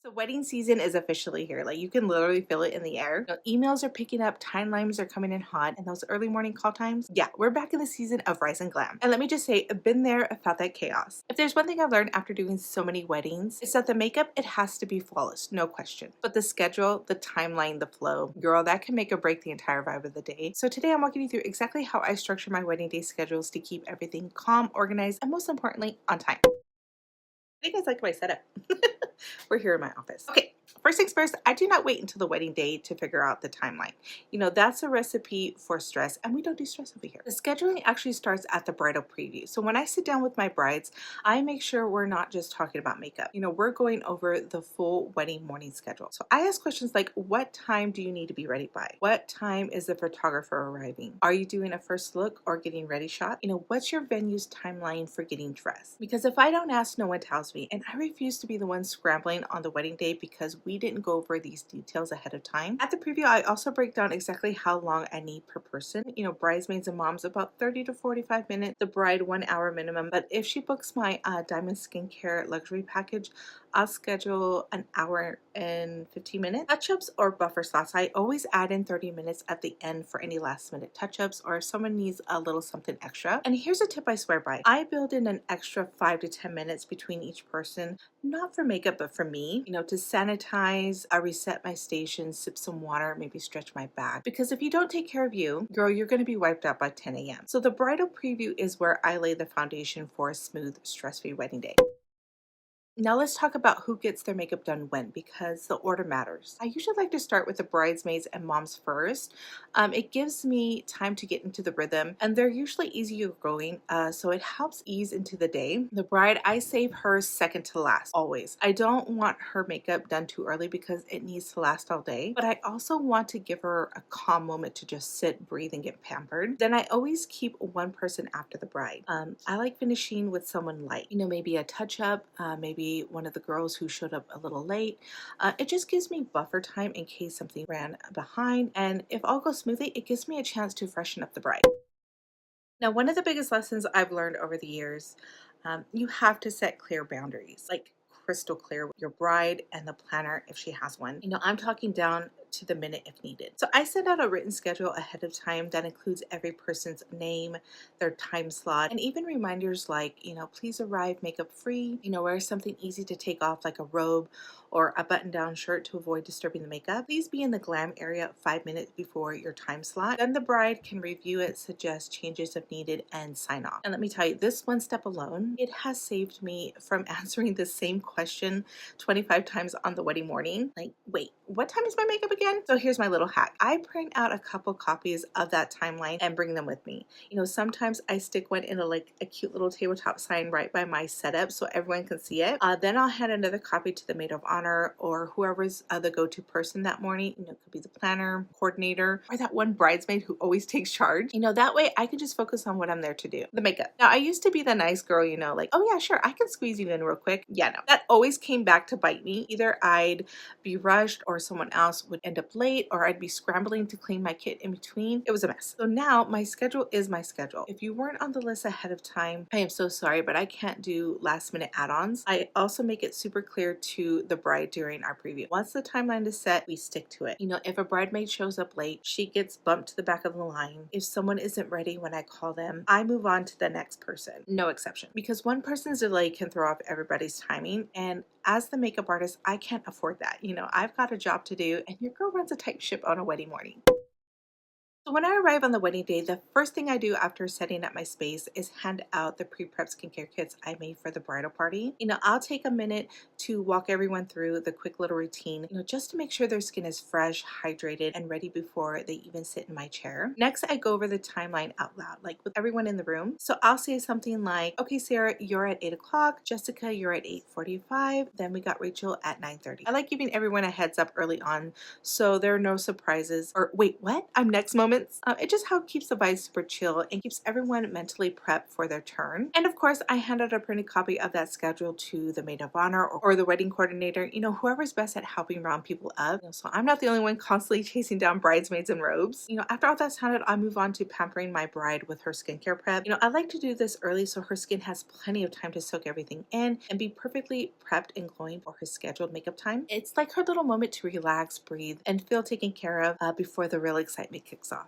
So wedding season is officially here. Like you can literally feel it in the air. Emails are picking up, timelines are coming in hot, and those early morning call times. Yeah, we're back in the season of rise and glam. And let me just say, I've been there, I've felt that chaos. If there's one thing I've learned after doing so many weddings, it's that the makeup, it has to be flawless, no question. But the schedule, the timeline, the flow, girl, that can make or break the entire vibe of the day. So today I'm walking you through exactly how I structure my wedding day schedules to keep everything calm, organized, and most importantly, on time. I think I like my setup. We're here in my office. Okay, first things first, I do not wait until the wedding day to figure out the timeline. That's a recipe for stress, and we don't do stress over here. The scheduling actually starts at the bridal preview. So when I sit down with my brides, I make sure we're not just talking about makeup. We're going over the full wedding morning schedule. So I ask questions like, what time do you need to be ready by? What time is the photographer arriving? Are you doing a first look or getting ready shot? What's your venue's timeline for getting dressed? Because if I don't ask, no one tells me, and I refuse to be the one scrambling on the wedding day because we didn't go over these details ahead of time. At the preview, I also break down exactly how long I need per person. Bridesmaids and moms about 30 to 45 minutes, the bride 1 hour minimum. But if she books my diamond skincare luxury package, I'll schedule an hour and 15 minutes. Touch-ups or buffer slots, I always add in 30 minutes at the end for any last minute touch-ups or if someone needs a little something extra. And here's a tip I swear by. I build in an extra 5 to 10 minutes between each person, not for makeup, but for me, to sanitize, reset my station, sip some water, maybe stretch my back. Because if you don't take care of you, girl, you're going to be wiped out by 10 a.m. So the bridal preview is where I lay the foundation for a smooth, stress-free wedding day. Now let's talk about who gets their makeup done when, because the order matters. I usually like to start with the bridesmaids and moms first. It gives me time to get into the rhythm, and they're usually easier going, so it helps ease into the day. The bride, I save her second to last, always. I don't want her makeup done too early because it needs to last all day, but I also want to give her a calm moment to just sit, breathe, and get pampered. Then I always keep one person after the bride. I like finishing with someone light, maybe a touch-up, maybe one of the girls who showed up a little late. It just gives me buffer time in case something ran behind, and if all goes smoothly, it gives me a chance to freshen up the bride. Now, one of the biggest lessons I've learned over the years, you have to set clear boundaries, like crystal clear with your bride and the planner if she has one. I'm talking down to the minute if needed. So I set out a written schedule ahead of time that includes every person's name, their time slot, and even reminders like, please arrive makeup free, wear something easy to take off like a robe or a button-down shirt to avoid disturbing the makeup. Please be in the glam area 5 minutes before your time slot. Then the bride can review it, suggest changes if needed, and sign off. And let me tell you, this one step alone, it has saved me from answering the same question 25 times on the wedding morning. Like, wait, what time is my makeup again? So here's my little hack. I print out a couple copies of that timeline and bring them with me. Sometimes I stick one in a cute little tabletop sign right by my setup so everyone can see it. Then I'll hand another copy to the maid of honor or whoever's the go-to person that morning. It could be the planner, coordinator, or that one bridesmaid who always takes charge. That way I can just focus on what I'm there to do, the makeup. Now I used to be the nice girl, like, oh yeah, sure, I can squeeze you in real quick. Yeah, no, that always came back to bite me. Either I'd be rushed or someone else would end up late, or I'd be scrambling to clean my kit in between. It was a mess. So now my schedule is my schedule. If you weren't on the list ahead of time, I am so sorry, but I can't do last minute add-ons. I also make it super clear to the bride during our preview. Once the timeline is set, we stick to it. If a bridesmaid shows up late, she gets bumped to the back of the line. If someone isn't ready when I call them, I move on to the next person. No exception. Because one person's delay can throw off everybody's timing, and as the makeup artist, I can't afford that. I've got a job to do, and your girl runs a tight ship on a wedding morning. So when I arrive on the wedding day, the first thing I do after setting up my space is hand out the pre-prep skincare kits I made for the bridal party. I'll take a minute to walk everyone through the quick little routine, just to make sure their skin is fresh, hydrated, and ready before they even sit in my chair. Next, I go over the timeline out loud, like with everyone in the room. So I'll say something like, okay, Sarah, you're at 8 o'clock. Jessica, you're at 8:45. Then we got Rachel at 9:30. I like giving everyone a heads up early on so there are no surprises or wait, what? I'm next moment moments. It just how it keeps the vibe super chill and keeps everyone mentally prepped for their turn. And of course, I hand out a printed copy of that schedule to the maid of honor or the wedding coordinator, whoever's best at helping round people up. So I'm not the only one constantly chasing down bridesmaids in robes. After all that's handled, I move on to pampering my bride with her skincare prep. I like to do this early so her skin has plenty of time to soak everything in and be perfectly prepped and glowing for her scheduled makeup time. It's like her little moment to relax, breathe, and feel taken care of before the real excitement kicks off.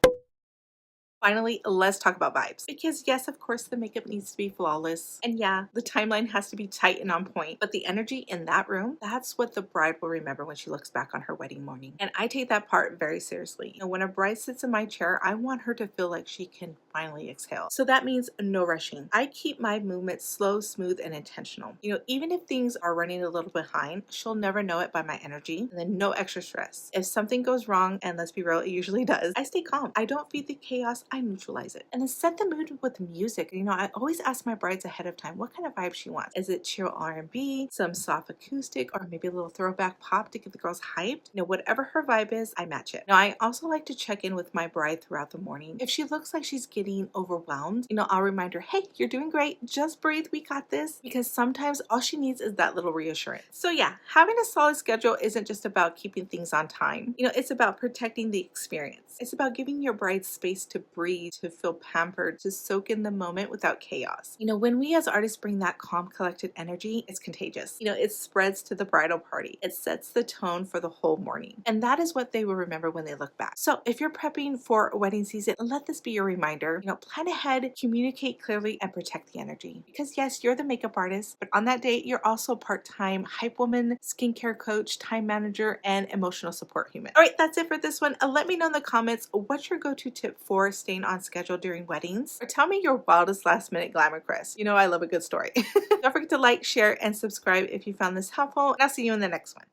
Finally, let's talk about vibes. Because yes, of course, the makeup needs to be flawless. And yeah, the timeline has to be tight and on point. But the energy in that room, that's what the bride will remember when she looks back on her wedding morning. And I take that part very seriously. When a bride sits in my chair, I want her to feel like she can finally exhale. So that means no rushing. I keep my movements slow, smooth, and intentional. Even if things are running a little behind, she'll never know it by my energy. And then no extra stress. If something goes wrong, and let's be real, it usually does, I stay calm. I don't feed the chaos, I neutralize it. And then set the mood with music. I always ask my brides ahead of time what kind of vibe she wants. Is it chill R&B, some soft acoustic, or maybe a little throwback pop to get the girls hyped? Whatever her vibe is, I match it. Now, I also like to check in with my bride throughout the morning. If she looks like she's getting overwhelmed, I'll remind her, hey, you're doing great. Just breathe. We got this. Because sometimes all she needs is that little reassurance. So yeah, having a solid schedule isn't just about keeping things on time. It's about protecting the experience. It's about giving your bride space to breathe, to feel pampered, to soak in the moment without chaos. When we as artists bring that calm, collected energy, it's contagious. It spreads to the bridal party. It sets the tone for the whole morning. And that is what they will remember when they look back. So if you're prepping for a wedding season, let this be your reminder. Plan ahead, communicate clearly, and protect the energy. Because yes, you're the makeup artist, but on that day, you're also part-time hype woman, skincare coach, time manager, and emotional support human. All right, that's it for this one. Let me know in the comments what's your go-to tip for staying on schedule during weddings, or tell me your wildest last minute glamour quest. I love a good story. Don't forget to like, share, and subscribe if you found this helpful, and I'll see you in the next one.